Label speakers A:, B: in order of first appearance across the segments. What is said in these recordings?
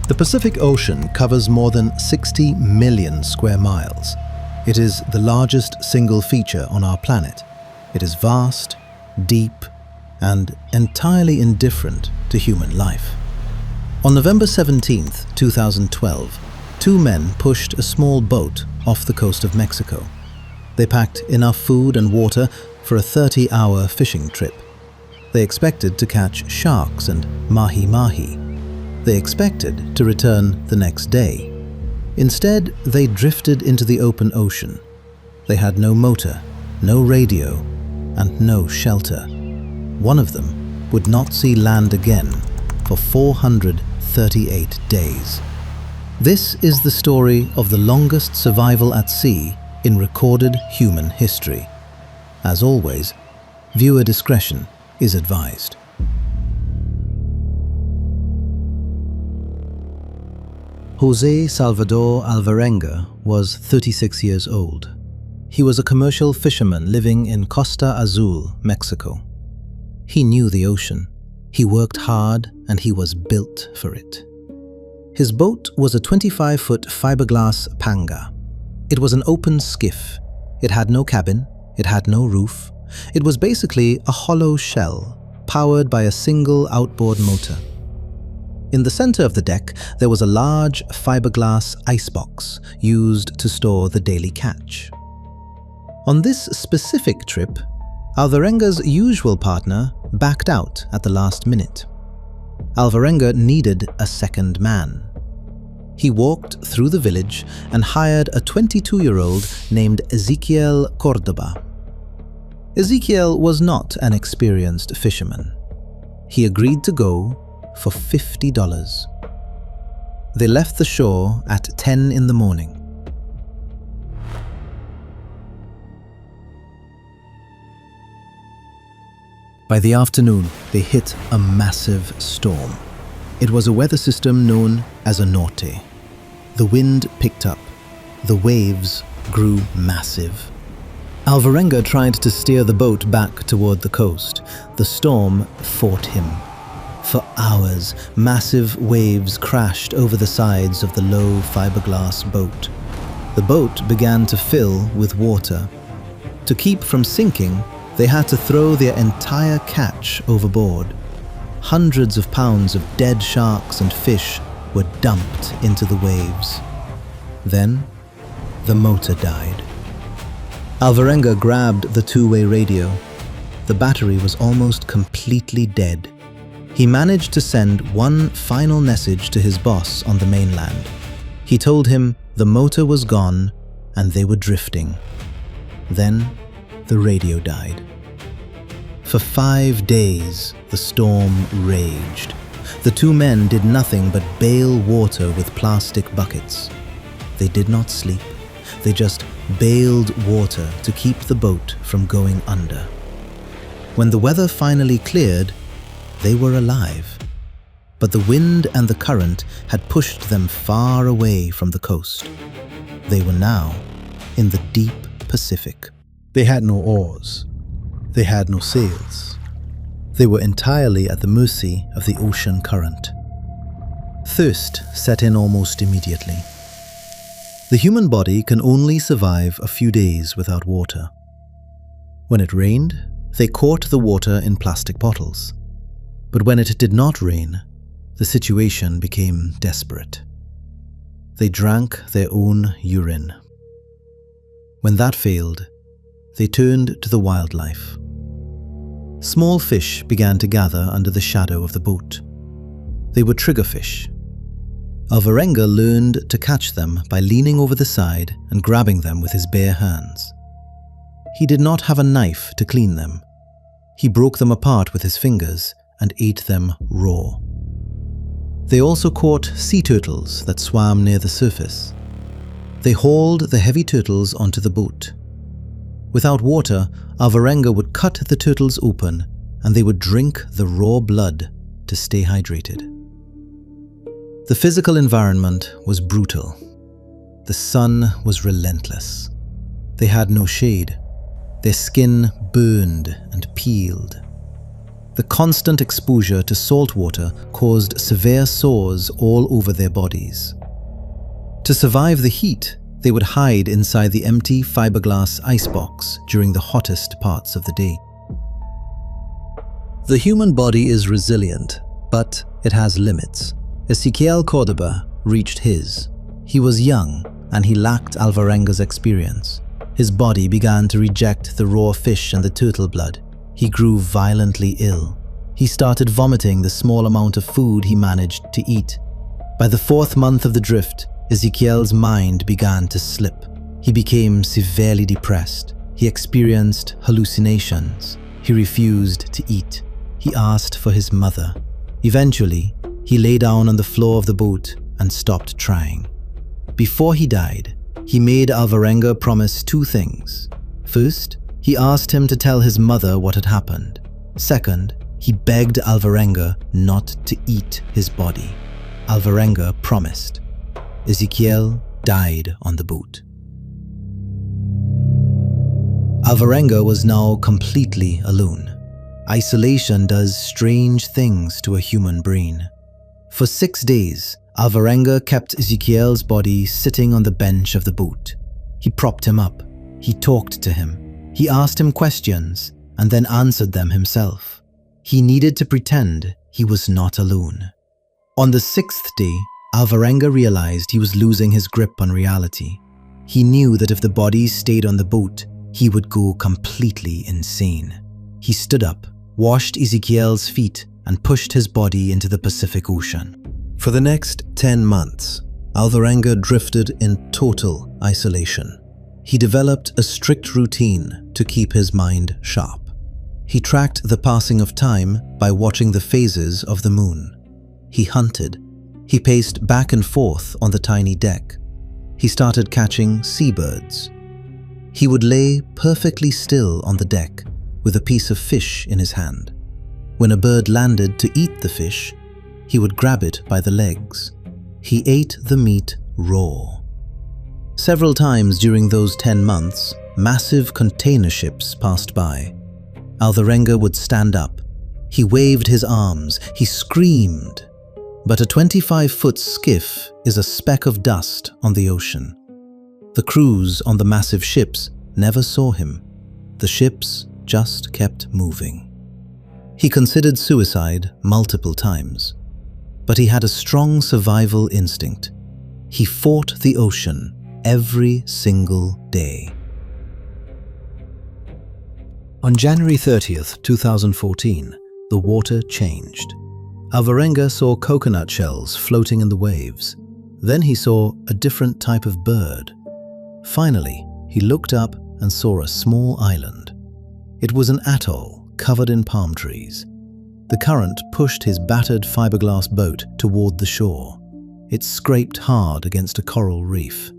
A: The Pacific Ocean covers more than 60 million square miles. It is the largest single feature on our planet. It is vast, deep, and entirely indifferent to human life. On November 17, 2012, two men pushed a small boat off the coast of Mexico. They packed enough food and water for a 30-hour fishing trip. They expected to catch sharks and mahi-mahi. They expected to return the next day. Instead, they drifted into the open ocean. They had no motor, no radio, and no shelter. One of them would not see land again for 438 days. This is the story of the longest survival at sea in recorded human history. As always, viewer discretion is advised. José Salvador Alvarenga was 36 years old. He was a commercial fisherman living in Costa Azul, Mexico. He knew the ocean. He worked hard and he was built for it. His boat was a 25-foot fiberglass panga. It was an open skiff. It had no cabin. It had no roof. It was basically a hollow shell, powered by a single outboard motor. In the center of the deck, there was a large fiberglass icebox used to store the daily catch. On this specific trip, Alvarenga's usual partner backed out at the last minute. Alvarenga needed a second man. He walked through the village and hired a 22-year-old named Ezequiel Córdoba. Ezequiel was not an experienced fisherman. He agreed to go for $50. They left the shore at 10 in the morning. By the afternoon, they hit a massive storm. It was a weather system known as a norte. The wind picked up. The waves grew massive. Alvarenga tried to steer the boat back toward the coast. The storm fought him. For hours, massive waves crashed over the sides of the low fiberglass boat. The boat began to fill with water. To keep from sinking, they had to throw their entire catch overboard. Hundreds of pounds of dead sharks and fish were dumped into the waves. Then, the motor died. Alvarenga grabbed the two-way radio. The battery was almost completely dead. He managed to send one final message to his boss on the mainland. He told him the motor was gone and they were drifting. Then the radio died. For 5 days, the storm raged. The two men did nothing but bail water with plastic buckets. They did not sleep. They just bailed water to keep the boat from going under. When the weather finally cleared, they were alive, but the wind and the current had pushed them far away from the coast. They were now in the deep Pacific. They had no oars. They had no sails. They were entirely at the mercy of the ocean current. Thirst set in almost immediately. The human body can only survive a few days without water. When it rained, they caught the water in plastic bottles. But when it did not rain, the situation became desperate. They drank their own urine. When that failed, they turned to the wildlife. Small fish began to gather under the shadow of the boat. They were triggerfish. Alvarenga learned to catch them by leaning over the side and grabbing them with his bare hands. He did not have a knife to clean them. He broke them apart with his fingers and ate them raw. They also caught sea turtles that swam near the surface. They hauled the heavy turtles onto the boat. Without water, Alvarenga would cut the turtles open and they would drink the raw blood to stay hydrated. The physical environment was brutal. The sun was relentless. They had no shade. Their skin burned and peeled. The constant exposure to salt water caused severe sores all over their bodies. To survive the heat, they would hide inside the empty fiberglass icebox during the hottest parts of the day. The human body is resilient, but it has limits. Ezequiel Córdoba reached his. He was young, and he lacked Alvarenga's experience. His body began to reject the raw fish and the turtle blood. He grew violently ill. He started vomiting the small amount of food he managed to eat. By the 4th month of the drift, Ezequiel's mind began to slip. He became severely depressed. He experienced hallucinations. He refused to eat. He asked for his mother. Eventually, he lay down on the floor of the boat and stopped trying. Before he died, he made Alvarenga promise 2 things. First, he asked him to tell his mother what had happened. Second, he begged Alvarenga not to eat his body. Alvarenga promised. Ezequiel died on the boat. Alvarenga was now completely alone. Isolation does strange things to a human brain. For 6 days, Alvarenga kept Ezequiel's body sitting on the bench of the boat. He propped him up. He talked to him. He asked him questions and then answered them himself. He needed to pretend he was not alone. On the 6th day, Alvarenga realized he was losing his grip on reality. He knew that if the bodies stayed on the boat, he would go completely insane. He stood up, washed Ezequiel's feet, and pushed his body into the Pacific Ocean. For the next 10 months, Alvarenga drifted in total isolation. He developed a strict routine to keep his mind sharp. He tracked the passing of time by watching the phases of the moon. He hunted. He paced back and forth on the tiny deck. He started catching seabirds. He would lay perfectly still on the deck with a piece of fish in his hand. When a bird landed to eat the fish, he would grab it by the legs. He ate the meat raw. Several times during those 10 months, massive container ships passed by. Alvarenga would stand up. He waved his arms. He screamed. But a 25-foot skiff is a speck of dust on the ocean. The crews on the massive ships never saw him. The ships just kept moving. He considered suicide multiple times, but he had a strong survival instinct. He fought the ocean every single day. On January 30th, 2014, the water changed. Alvarenga saw coconut shells floating in the waves. Then he saw a different type of bird. Finally, he looked up and saw a small island. It was an atoll covered in palm trees. The current pushed his battered fiberglass boat toward the shore. It scraped hard against a coral reef.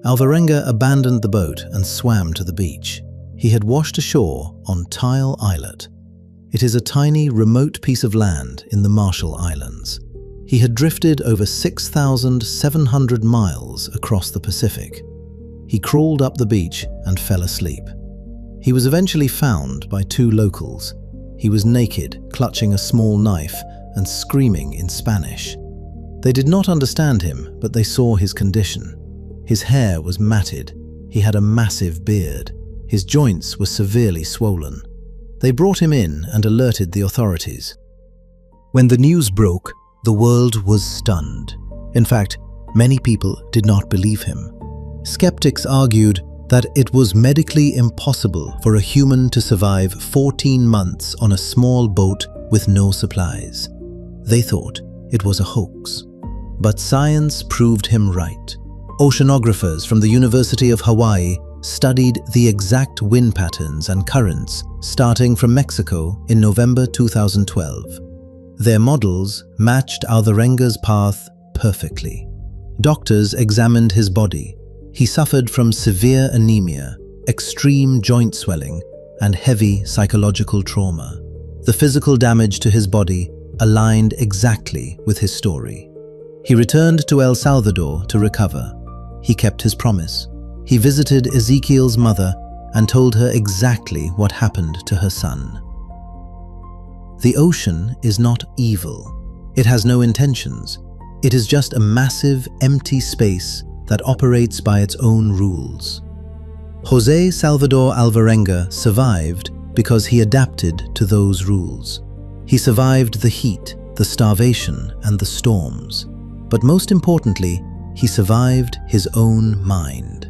A: Alvarenga abandoned the boat and swam to the beach. He had washed ashore on Tile Islet. It is a tiny, remote piece of land in the Marshall Islands. He had drifted over 6,700 miles across the Pacific. He crawled up the beach and fell asleep. He was eventually found by 2 locals. He was naked, clutching a small knife and screaming in Spanish. They did not understand him, but they saw his condition. His hair was matted. He had a massive beard. His joints were severely swollen. They brought him in and alerted the authorities. When the news broke, the world was stunned. In fact, many people did not believe him. Skeptics argued that it was medically impossible for a human to survive 14 months on a small boat with no supplies. They thought it was a hoax. But science proved him right. Oceanographers from the University of Hawaii studied the exact wind patterns and currents starting from Mexico in November 2012. Their models matched Alvarenga's path perfectly. Doctors examined his body. He suffered from severe anemia, extreme joint swelling, and heavy psychological trauma. The physical damage to his body aligned exactly with his story. He returned to El Salvador to recover. He kept his promise. He visited Ezequiel's mother and told her exactly what happened to her son. The ocean is not evil. It has no intentions. It is just a massive, empty space that operates by its own rules. José Salvador Alvarenga survived because he adapted to those rules. He survived the heat, the starvation, and the storms. But most importantly, he survived his own mind.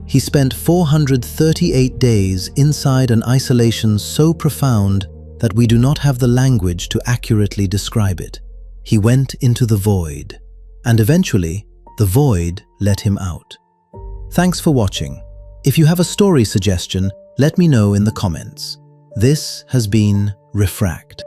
A: He spent 438 days inside an isolation so profound that we do not have the language to accurately describe it. He went into the void, and eventually, the void let him out. Thanks for watching. If you have a story suggestion, let me know in the comments. This has been Refract.